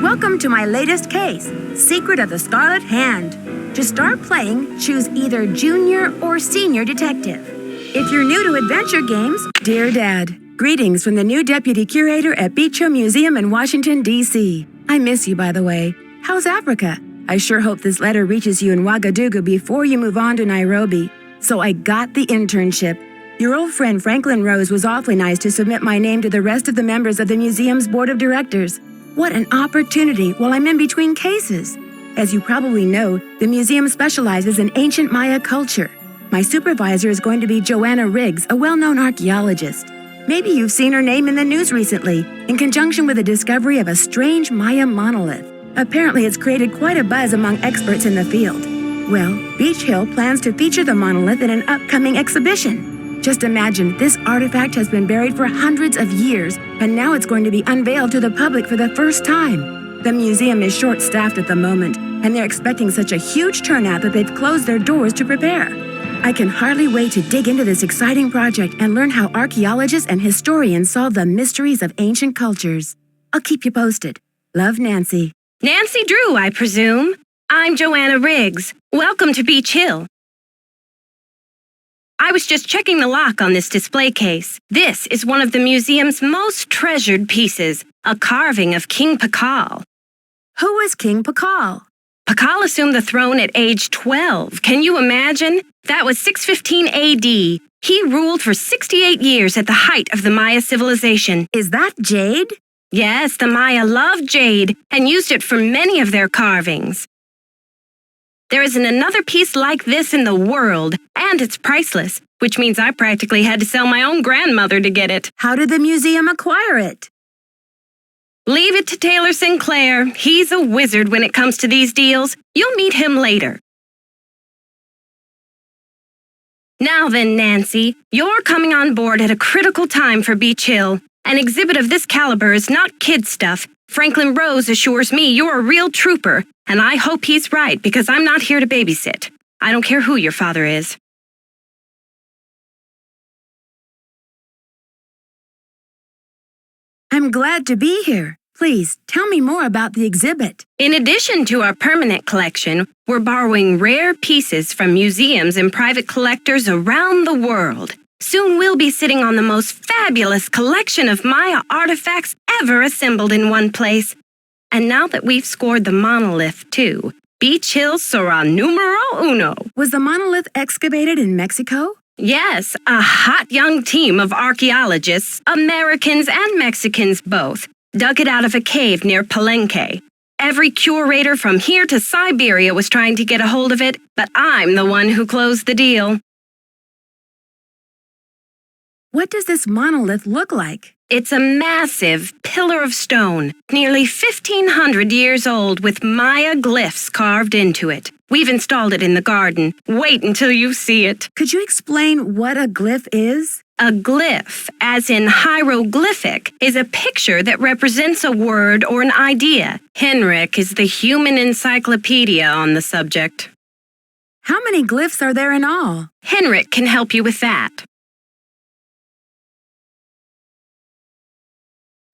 Welcome to my latest case, Secret of the Scarlet Hand. To start playing, choose either Junior or Senior Detective. If you're new to adventure games, Dear Dad, greetings from the new Deputy Curator at Beach Hill Museum in Washington, D.C. I miss you, by the way. How's Africa? I sure hope this letter reaches you in Ouagadougou before you move on to Nairobi. So I got the internship. Your old friend Franklin Rose was awfully nice to submit my name to the rest of the members of the museum's board of directors. What an opportunity while I'm in between cases. As you probably know, the museum specializes in ancient Maya culture. My supervisor is going to be Joanna Riggs, a well-known archaeologist. Maybe you've seen her name in the news recently, in conjunction with the discovery of a strange Maya monolith. Apparently, it's created quite a buzz among experts in the field. Well, Beach Hill plans to feature the monolith in an upcoming exhibition. Just imagine, this artifact has been buried for hundreds of years, and now it's going to be unveiled to the public for the first time. The museum is short-staffed at the moment, and they're expecting such a huge turnout that they've closed their doors to prepare. I can hardly wait to dig into this exciting project and learn how archaeologists and historians solve the mysteries of ancient cultures. I'll keep you posted. Love, Nancy. Nancy Drew, I presume. I'm Joanna Riggs. Welcome to Beach Hill. I was just checking the lock on this display case. This is one of the museum's most treasured pieces, a carving of King Pakal. Who was King Pakal? Pakal assumed the throne at age 12. Can you imagine? That was 615 A.D. He ruled for 68 years at the height of the Maya civilization. Is that jade? Yes, the Maya loved jade and used it for many of their carvings. There isn't another piece like this in the world, and it's priceless, which means I practically had to sell my own grandmother to get it. How did the museum acquire it? Leave it to Taylor Sinclair. He's a wizard when it comes to these deals. You'll meet him later. Now then, Nancy, you're coming on board at a critical time for Beach Hill. An exhibit of this caliber is not kid stuff. Franklin Rose assures me you're a real trooper, and I hope he's right because I'm not here to babysit. I don't care who your father is. I'm glad to be here. Please, tell me more about the exhibit. In addition to our permanent collection, we're borrowing rare pieces from museums and private collectors around the world. Soon we'll be sitting on the most fabulous collection of Maya artifacts ever assembled in one place. And now that we've scored the monolith, too, Beach Hill sera numero uno. Was the monolith excavated in Mexico? Yes, a hot young team of archaeologists, Americans and Mexicans both, dug it out of a cave near Palenque. Every curator from here to Siberia was trying to get a hold of it, but I'm the one who closed the deal. What does this monolith look like? It's a massive pillar of stone, nearly 1,500 years old, with Maya glyphs carved into it. We've installed it in the garden. Wait until you see it. Could you explain what a glyph is? A glyph, as in hieroglyphic, is a picture that represents a word or an idea. Henrik is the human encyclopedia on the subject. How many glyphs are there in all? Henrik can help you with that.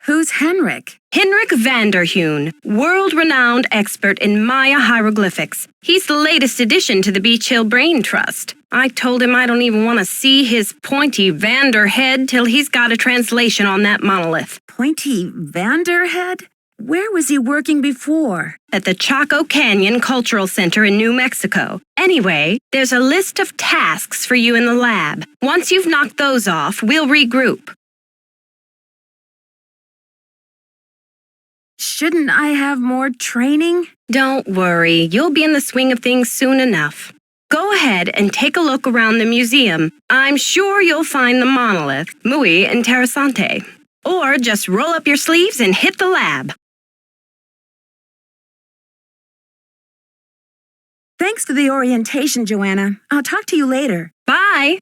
Who's Henrik? Henrik Vanderheun, world-renowned expert in Maya hieroglyphics. He's the latest addition to the Beach Hill Brain Trust. I told him I don't even want to see his pointy Vanderhead till he's got a translation on that monolith. Pointy Vanderhead? Where was he working before? At the Chaco Canyon Cultural Center in New Mexico. Anyway, there's a list of tasks for you in the lab. Once you've knocked those off, we'll regroup. Shouldn't I have more training? Don't worry, you'll be in the swing of things soon enough. Go ahead and take a look around the museum. I'm sure you'll find the monolith, muy interesante. Or just roll up your sleeves and hit the lab. Thanks for the orientation, Joanna. I'll talk to you later. Bye!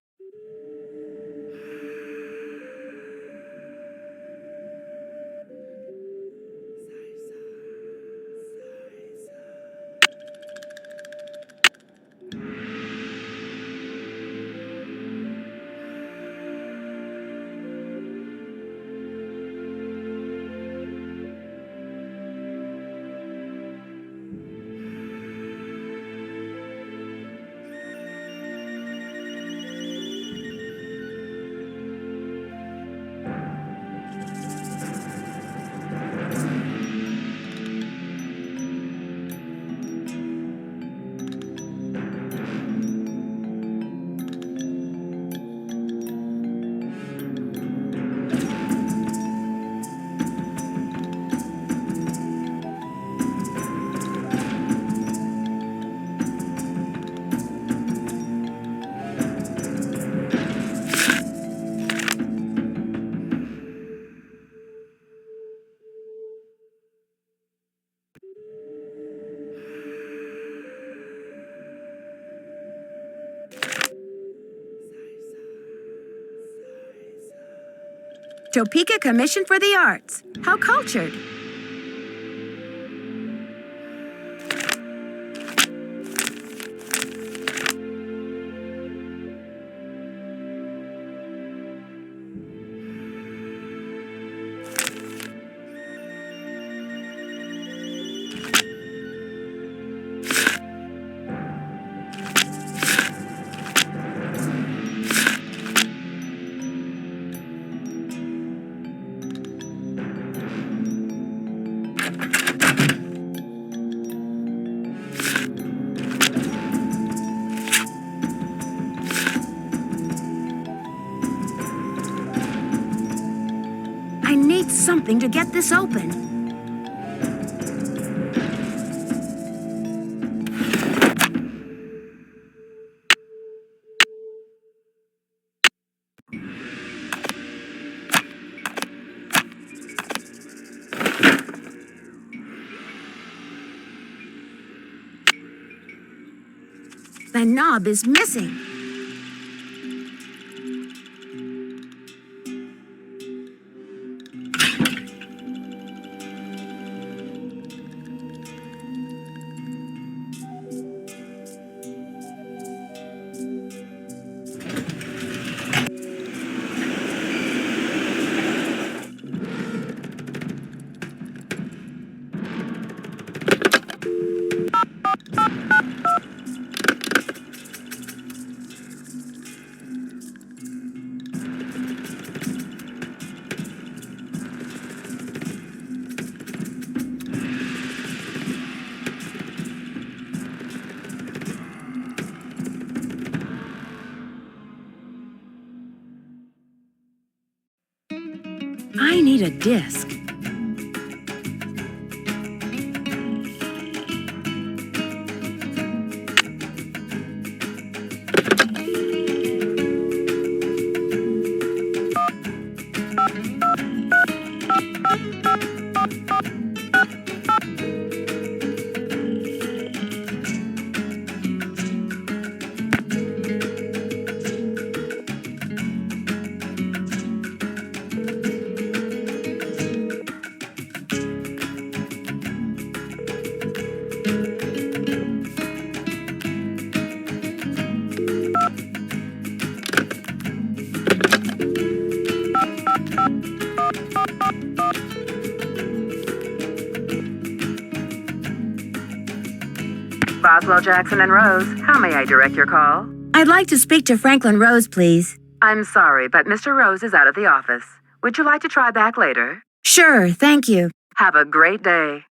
Topeka Commission for the Arts. How cultured. I need something to get this open. The knob is missing. I need a disc. Boswell, Jackson, and Rose, how may I direct your call? I'd like to speak to Franklin Rose, please. I'm sorry, but Mr. Rose is out of the office. Would you like to try back later? Sure, thank you. Have a great day.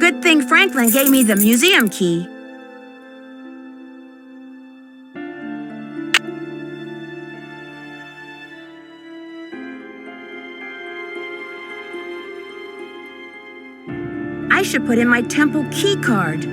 Good thing Franklin gave me the museum key. I should put in my temple key card.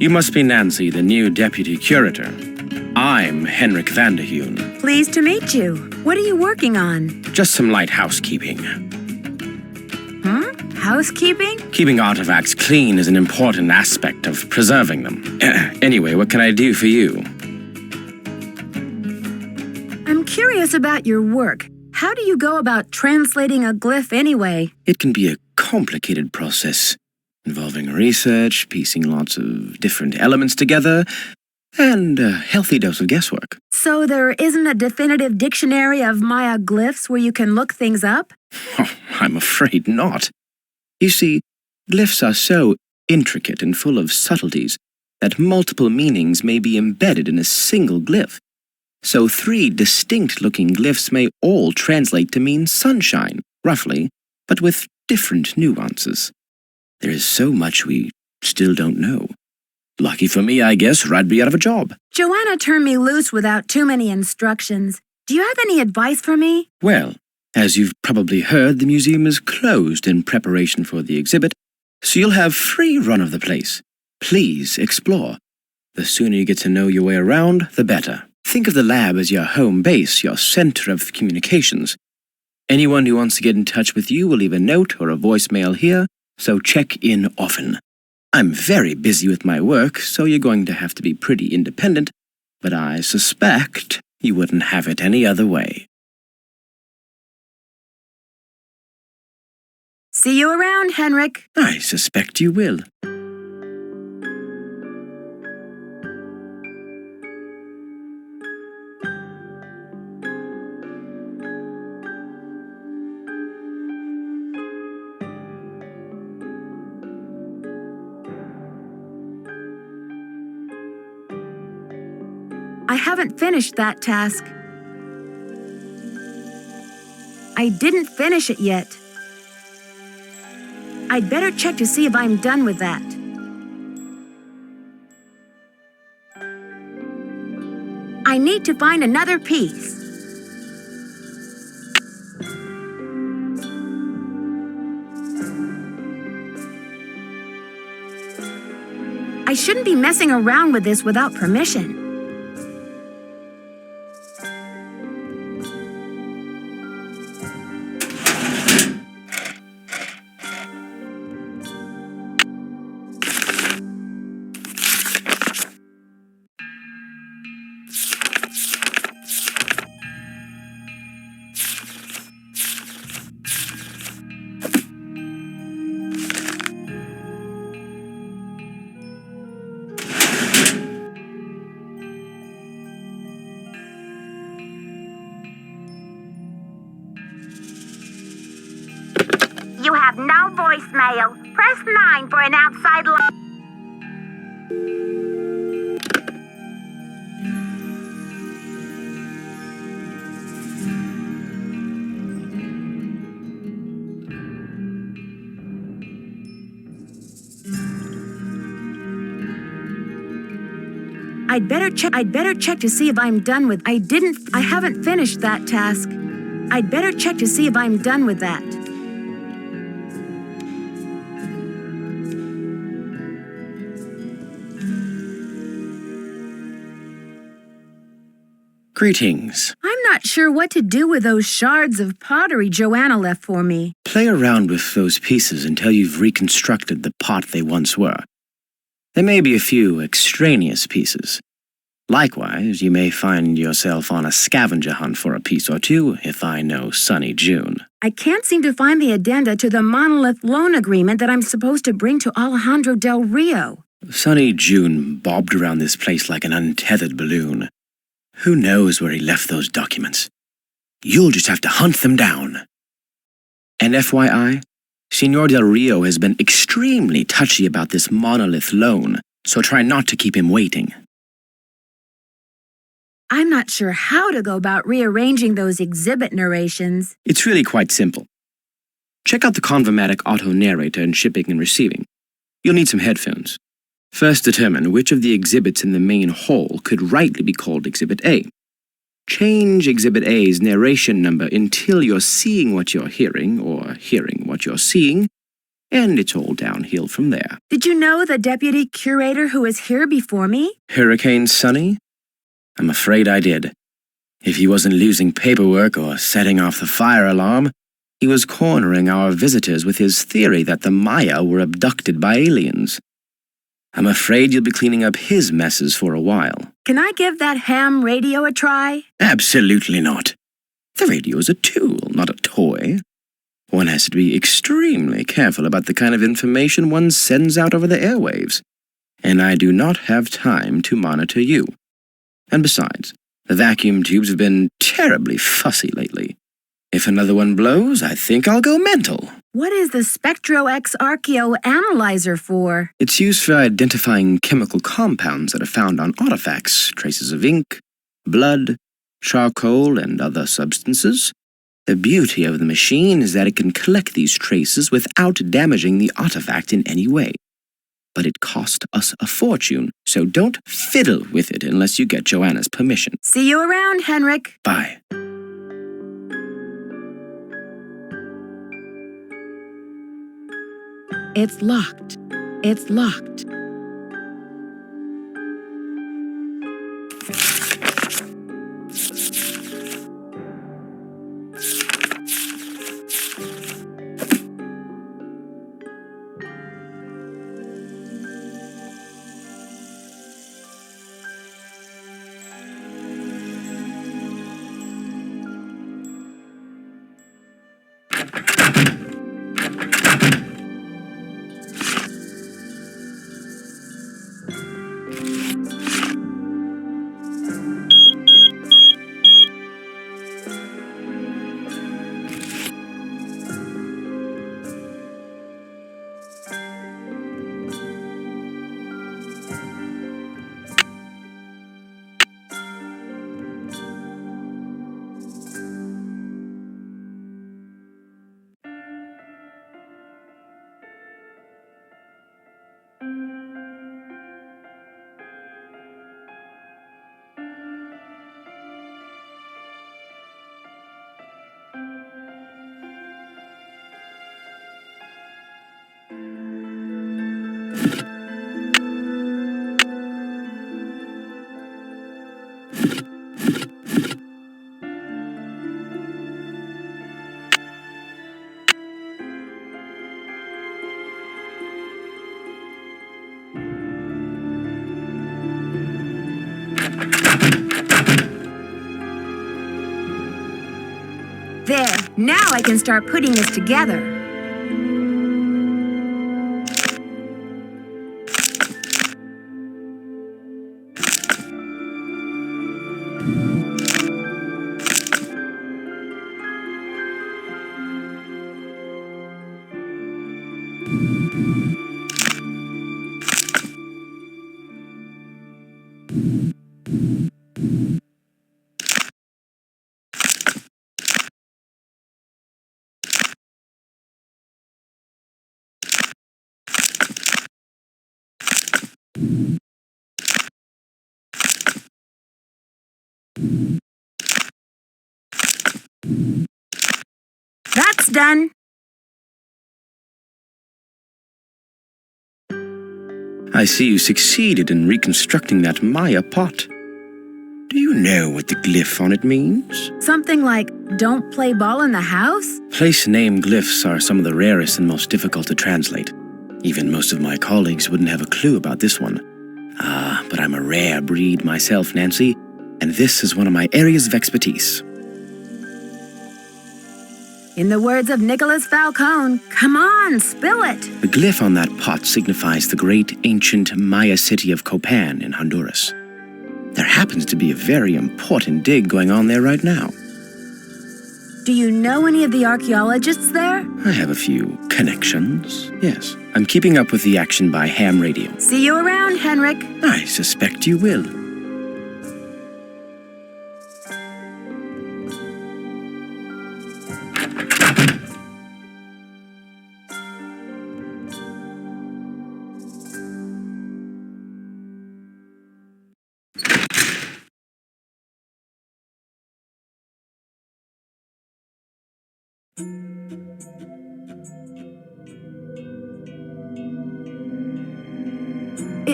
You must be Nancy, the new deputy curator. I'm Henrik Vanderheun. Pleased to meet you. What are you working on? Just some light housekeeping. Housekeeping? Keeping artifacts clean is an important aspect of preserving them. Anyway, what can I do for you? I'm curious about your work. How do you go about translating a glyph anyway? It can be a complicated process, involving research, piecing lots of different elements together, and a healthy dose of guesswork. So there isn't a definitive dictionary of Maya glyphs where you can look things up? Oh, I'm afraid not. You see, glyphs are so intricate and full of subtleties that multiple meanings may be embedded in a single glyph. So 3 distinct-looking glyphs may all translate to mean sunshine, roughly, but with different nuances. There is so much we still don't know. Lucky for me, I guess, or I'd be out of a job. Joanna turned me loose without too many instructions. Do you have any advice for me? Well, as you've probably heard, the museum is closed in preparation for the exhibit, so you'll have free run of the place. Please explore. The sooner you get to know your way around, the better. Think of the lab as your home base, your center of communications. Anyone who wants to get in touch with you will leave a note or a voicemail here, so check in often. I'm very busy with my work, so you're going to have to be pretty independent, but I suspect you wouldn't have it any other way. See you around, Henrik. I suspect you will. I haven't finished that task. I didn't finish it yet. I'd better check to see if I'm done with that. I need to find another piece. I shouldn't be messing around with this without permission. You have no voicemail. Press 9 for an outside line. I'd better check to see if I'm done with. I haven't finished that task. I'd better check to see if I'm done with that. Greetings. I'm not sure what to do with those shards of pottery Joanna left for me. Play around with those pieces until you've reconstructed the pot they once were. There may be a few extraneous pieces. Likewise, you may find yourself on a scavenger hunt for a piece or two, if I know Sunny June. I can't seem to find the addenda to the monolith loan agreement that I'm supposed to bring to Alejandro Del Rio. Sunny June bobbed around this place like an untethered balloon. Who knows where he left those documents? You'll just have to hunt them down. And FYI, Senor Del Rio has been extremely touchy about this monolith loan, so try not to keep him waiting. I'm not sure how to go about rearranging those exhibit narrations. It's really quite simple. Check out the Convermatic auto narrator in shipping and receiving. You'll need some headphones. First determine which of the exhibits in the main hall could rightly be called Exhibit A. Change Exhibit A's narration number until you're seeing what you're hearing, or hearing what you're seeing, and it's all downhill from there. Did you know the deputy curator who was here before me? Hurricane Sunny? I'm afraid I did. If he wasn't losing paperwork or setting off the fire alarm, he was cornering our visitors with his theory that the Maya were abducted by aliens. I'm afraid you'll be cleaning up his messes for a while. Can I give that ham radio a try? Absolutely not. The radio is a tool, not a toy. One has to be extremely careful about the kind of information one sends out over the airwaves. And I do not have time to monitor you. And besides, the vacuum tubes have been terribly fussy lately. If another one blows, I think I'll go mental. What is the Spectro-X Archeo analyzer for? It's used for identifying chemical compounds that are found on artifacts, traces of ink, blood, charcoal, and other substances. The beauty of the machine is that it can collect these traces without damaging the artifact in any way. But it cost us a fortune, so don't fiddle with it unless you get Joanna's permission. See you around, Henrik. Bye. It's locked. It's locked. There, now I can start putting this together. That's done. I see you succeeded in reconstructing that Maya pot. Do you know what the glyph on it means? Something like, don't play ball in the house? Place name glyphs are some of the rarest and most difficult to translate. Even most of my colleagues wouldn't have a clue about this one. But I'm a rare breed myself, Nancy, and this is one of my areas of expertise. In the words of Nicholas Falcone, come on, spill it. The glyph on that pot signifies the great ancient Maya city of Copan in Honduras. There happens to be a very important dig going on there right now. Do you know any of the archaeologists there? I have a few connections, yes. I'm keeping up with the action by ham radio. See you around, Henrik. I suspect you will.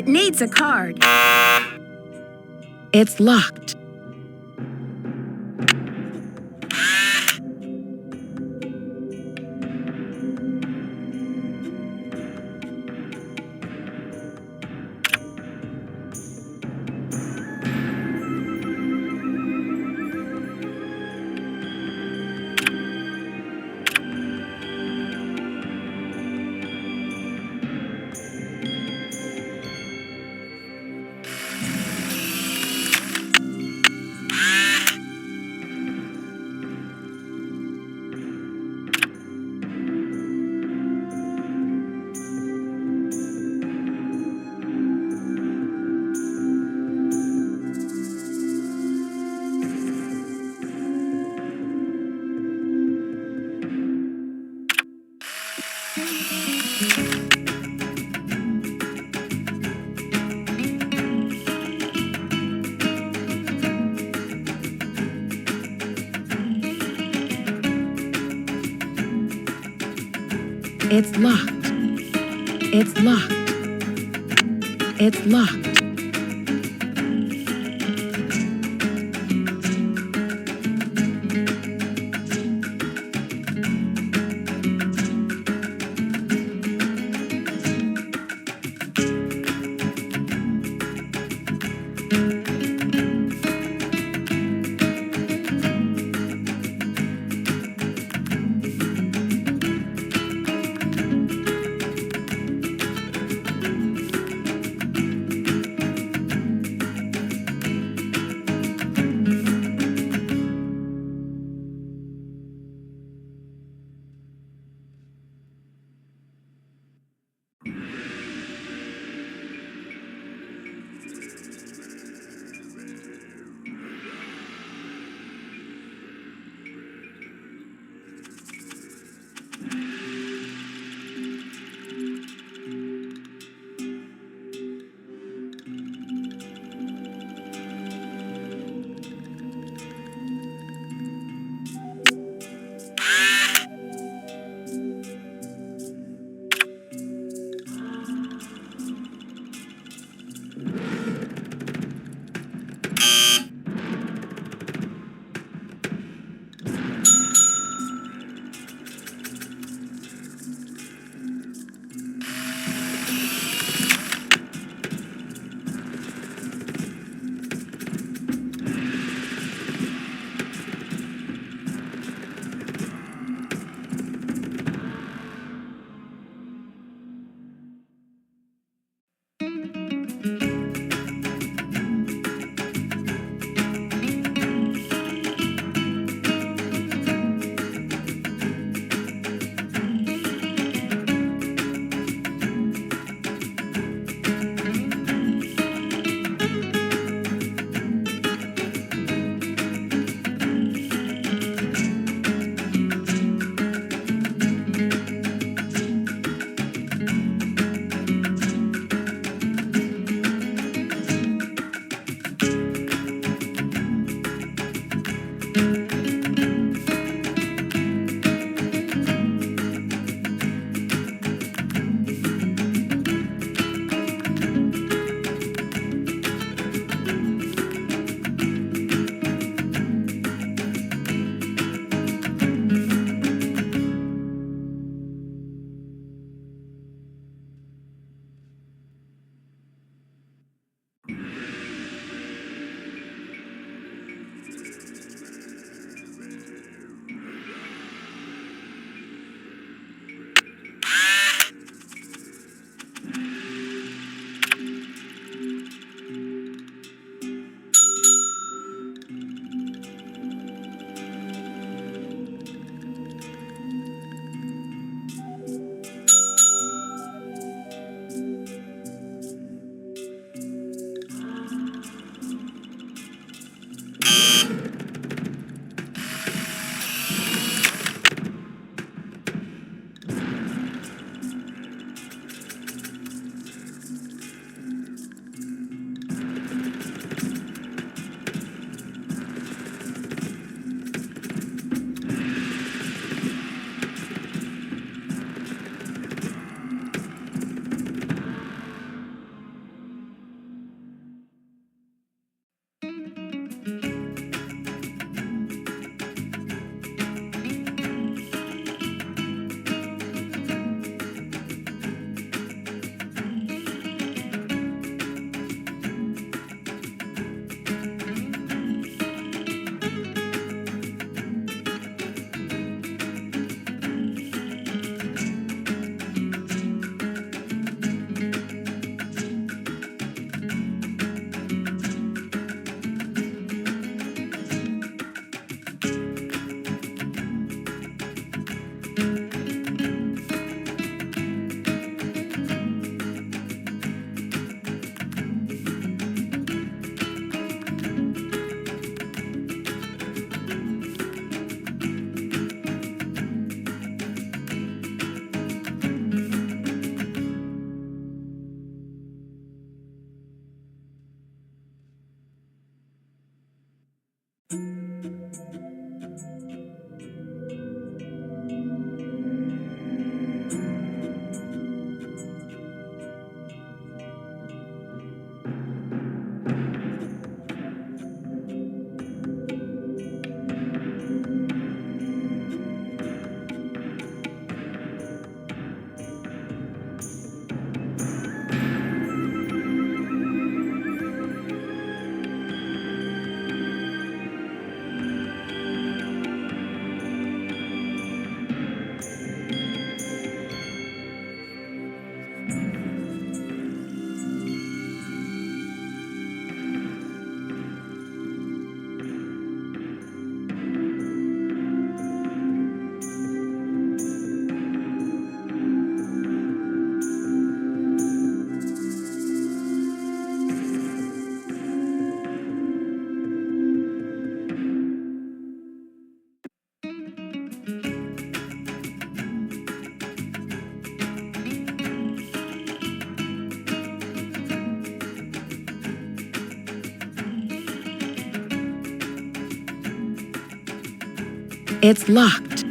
It needs a card. It's locked. It's locked. It's locked. It's locked. It's locked.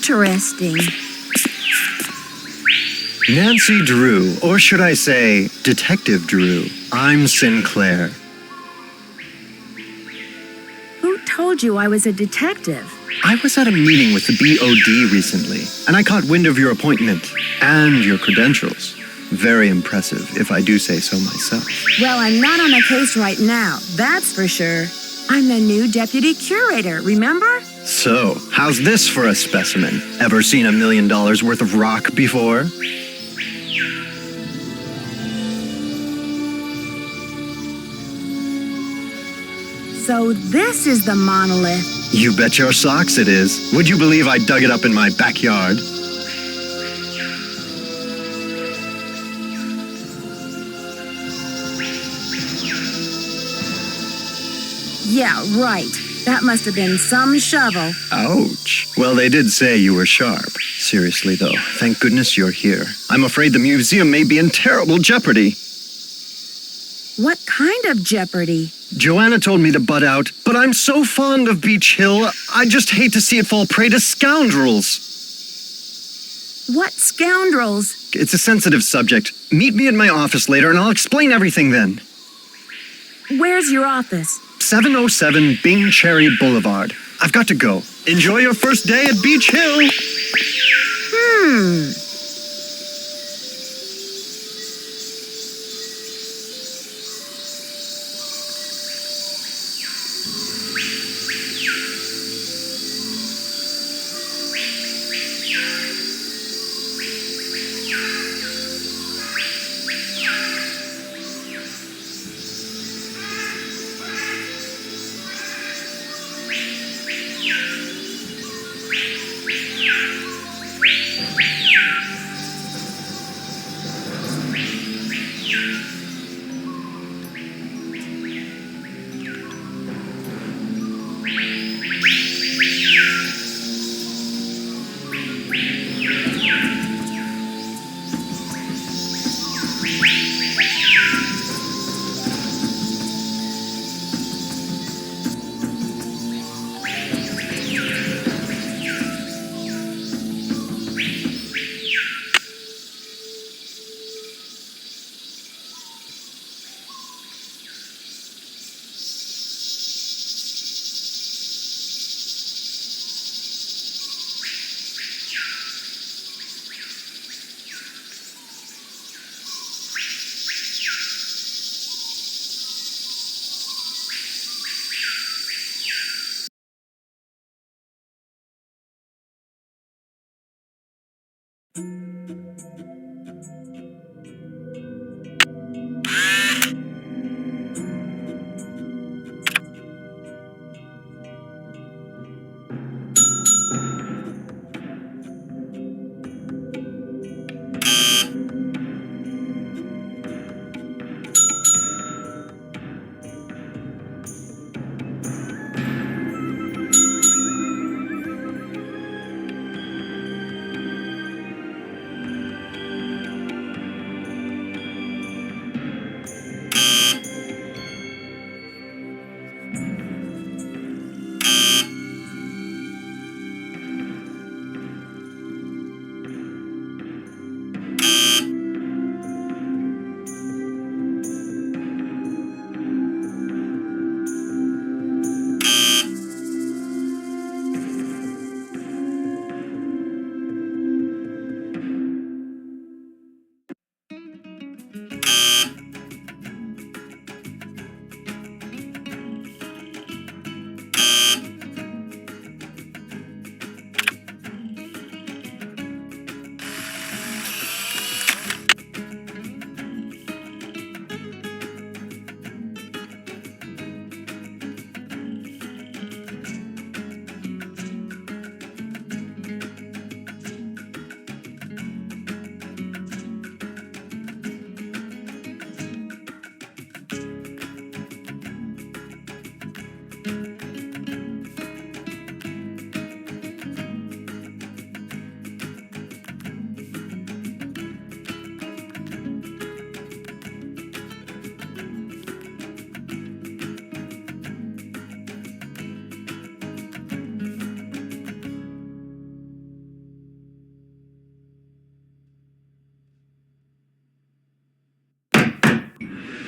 Interesting. Nancy Drew, or should I say, Detective Drew. I'm Sinclair. Who told you I was a detective? I was at a meeting with the BOD recently, and I caught wind of your appointment and your credentials. Very impressive, if I do say so myself. Well, I'm not on a case right now, that's for sure. I'm the new deputy curator, remember? So, how's this for a specimen? Ever seen $1 million worth of rock before? So this is the monolith. You bet your socks it is. Would you believe I dug it up in my backyard? Yeah, right. That must have been some shovel. Ouch. Well, they did say you were sharp. Seriously, though, thank goodness you're here. I'm afraid the museum may be in terrible jeopardy. What kind of jeopardy? Joanna told me to butt out, but I'm so fond of Beach Hill, I just hate to see it fall prey to scoundrels. What scoundrels? It's a sensitive subject. Meet me at my office later and I'll explain everything then. Where's your office? 707 Bing Cherry Boulevard. I've got to go. Enjoy your first day at Beach Hill.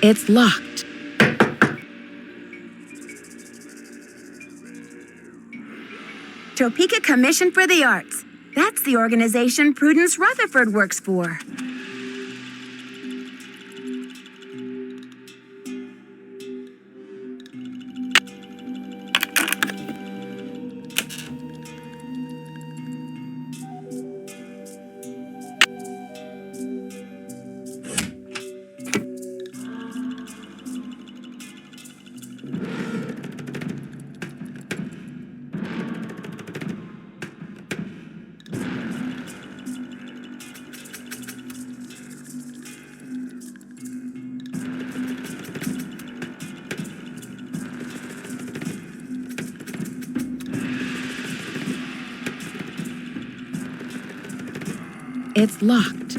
It's locked. Topeka Commission for the Arts. That's the organization Prudence Rutherford works for. It's locked.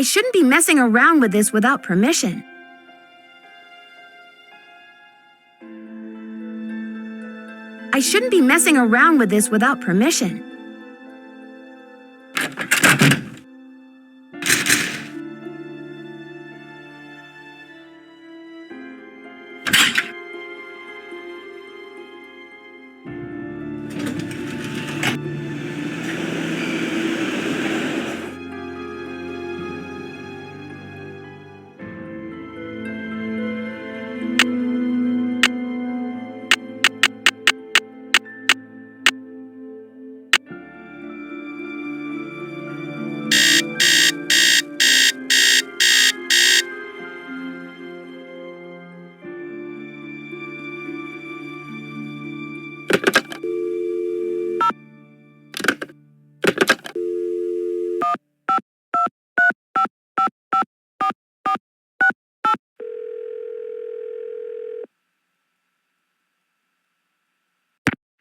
I shouldn't be messing around with this without permission. I shouldn't be messing around with this without permission.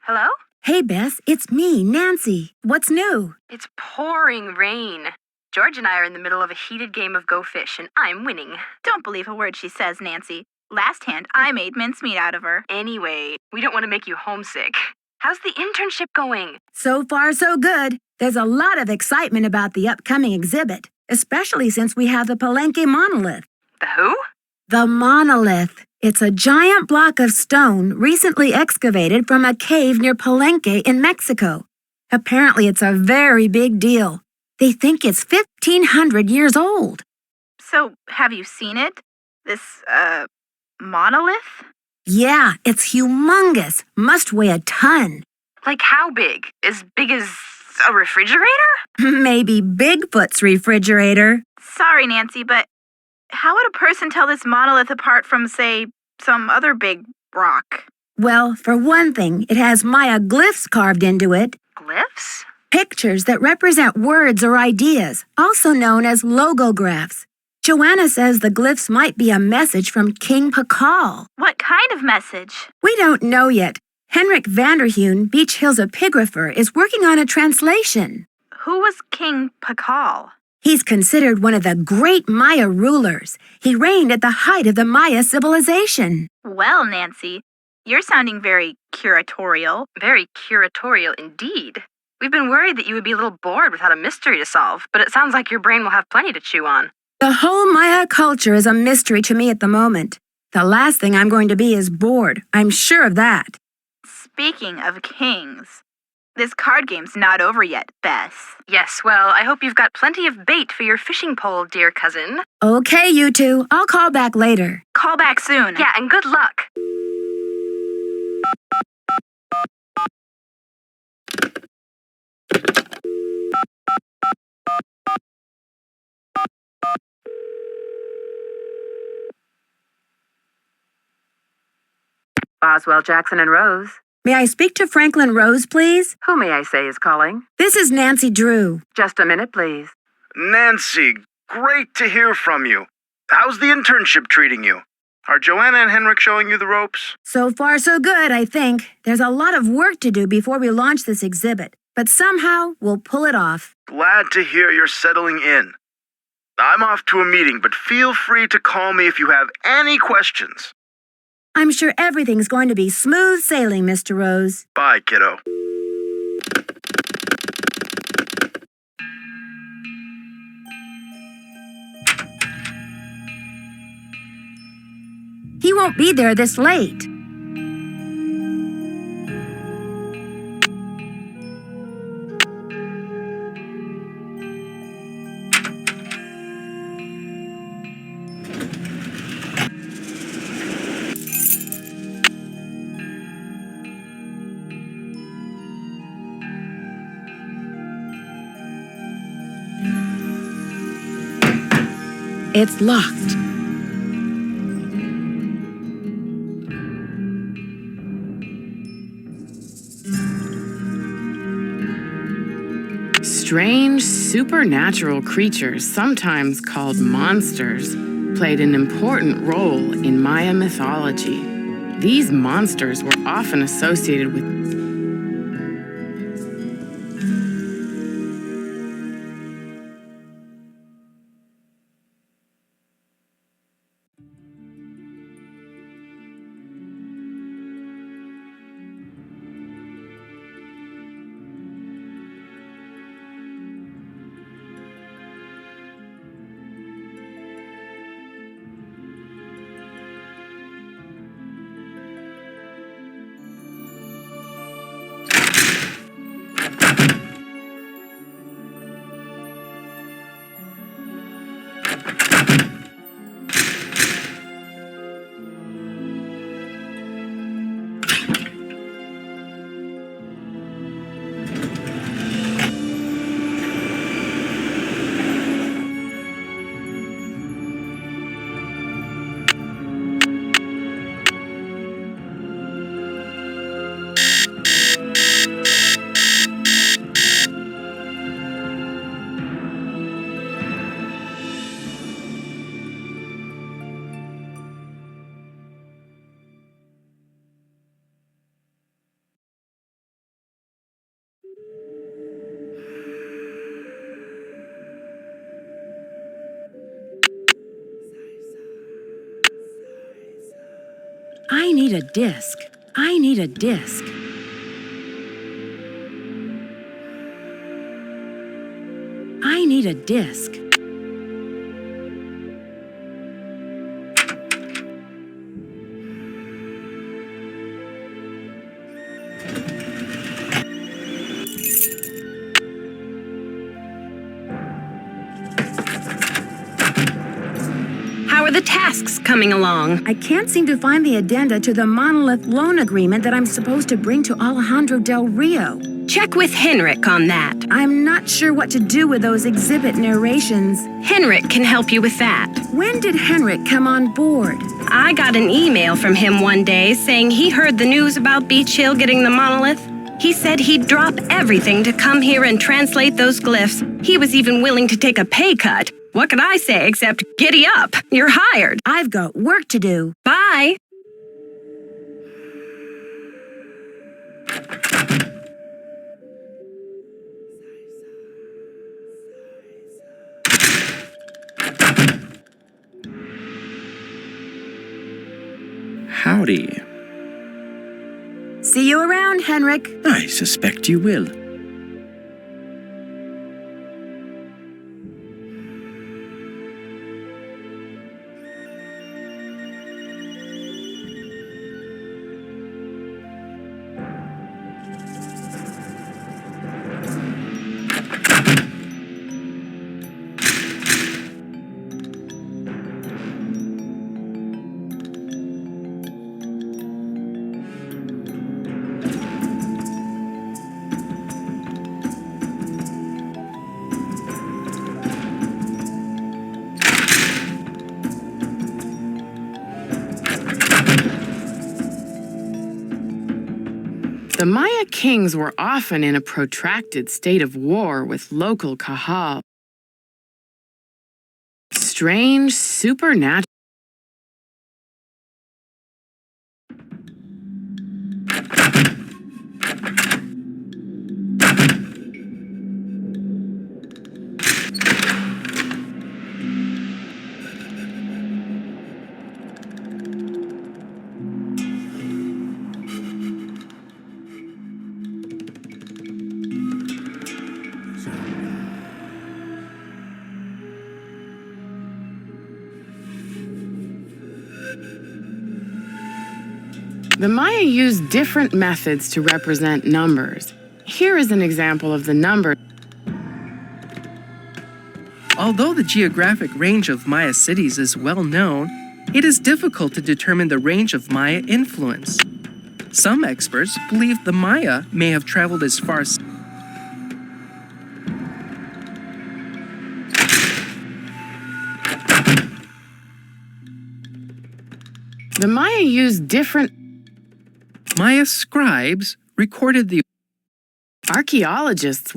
Hello? Hey, Bess, it's me, Nancy. What's new? It's pouring rain. George and I are in the middle of a heated game of Go Fish, and I'm winning. Don't believe a word she says, Nancy. Last hand, I made mincemeat out of her. Anyway, we don't want to make you homesick. How's the internship going? So far, so good. There's a lot of excitement about the upcoming exhibit, especially since we have the Palenque monolith. The who? The monolith. It's a giant block of stone recently excavated from a cave near Palenque in Mexico. Apparently, it's a very big deal. They think it's 1,500 years old. So, have you seen it? This, monolith? Yeah, it's humongous. Must weigh a ton. Like how big? As big as a refrigerator? Maybe Bigfoot's refrigerator. Sorry, Nancy, but how would a person tell this monolith apart from, say, some other big rock? Well, for one thing, it has Maya glyphs carved into it. Glyphs? Pictures that represent words or ideas, also known as logographs. Joanna says the glyphs might be a message from King Pakal. What kind of message? We don't know yet. Henrik Vanderheun, Beach Hill's epigrapher, is working on a translation. Who was King Pakal? He's considered one of the great Maya rulers. He reigned at the height of the Maya civilization. Well, Nancy, you're sounding very curatorial. Very curatorial indeed. We've been worried that you would be a little bored without a mystery to solve, but it sounds like your brain will have plenty to chew on. The whole Maya culture is a mystery to me at the moment. The last thing I'm going to be is bored. I'm sure of that. Speaking of kings, this card game's not over yet, Bess. Yes, well, I hope you've got plenty of bait for your fishing pole, dear cousin. Okay, you two. I'll call back later. Call back soon. Yeah, and good luck. Boswell, Jackson, and Rose. May I speak to Franklin Rose, please? Who may I say is calling? This is Nancy Drew. Just a minute, please. Nancy, great to hear from you. How's the internship treating you? Are Joanna and Henrik showing you the ropes? So far, so good, I think. There's a lot of work to do before we launch this exhibit, but somehow we'll pull it off. Glad to hear you're settling in. I'm off to a meeting, but feel free to call me if you have any questions. I'm sure everything's going to be smooth sailing, Mr. Rose. Bye, kiddo. He won't be there this late. It's locked. Strange supernatural creatures, sometimes called monsters, played an important role in Maya mythology. These monsters were often associated with need a disc. I need a disc. I need a disc. How are the tasks coming along? I can't seem to find the addenda to the monolith loan agreement that I'm supposed to bring to Alejandro Del Rio. Check with Henrik on that. I'm not sure what to do with those exhibit narrations. Henrik can help you with that. When did Henrik come on board? I got an email from him one day saying he heard the news about Beach Hill getting the monolith. He said he'd drop everything to come here and translate those glyphs. He was even willing to take a pay cut. What could I say except giddy up? You're hired. I've got work to do. Bye. Howdy. See you around, Henrik. I suspect you will. The Maya kings were often in a protracted state of war with local Kahal. Strange, supernatural. The Maya used different methods to represent numbers. Here is an example of the number. Although the geographic range of Maya cities is well known, it is difficult to determine the range of Maya influence. Some experts believe the Maya may have traveled as far as The Maya used different Maya scribes recorded the archaeologists.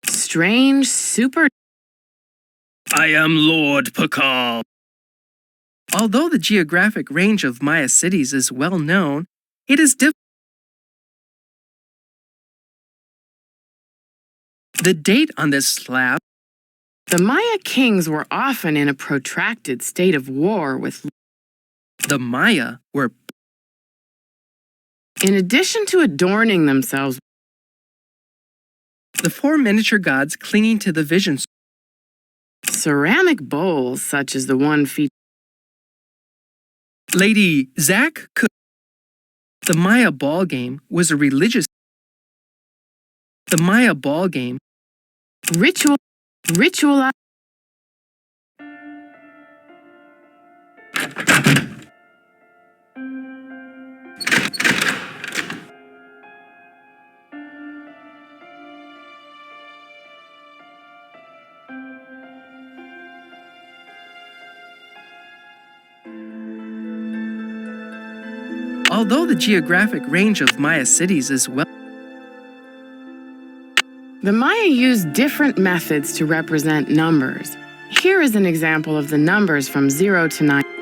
Strange, super. I am Lord Pakal. Although the geographic range of Maya cities is well known, it is difficult. The date on this slab. The Maya kings were often in a protracted state of war with. The Maya were. In addition to adorning themselves, the four miniature gods clinging to the vision. Ceramic bowls such as the one featured. Lady Zach could. The Maya ball game was a religious. The Maya ball game. Ritual. Although the geographic range of Maya cities is well. The Maya used different methods to represent numbers. Here is an example of the numbers from 0 to 9.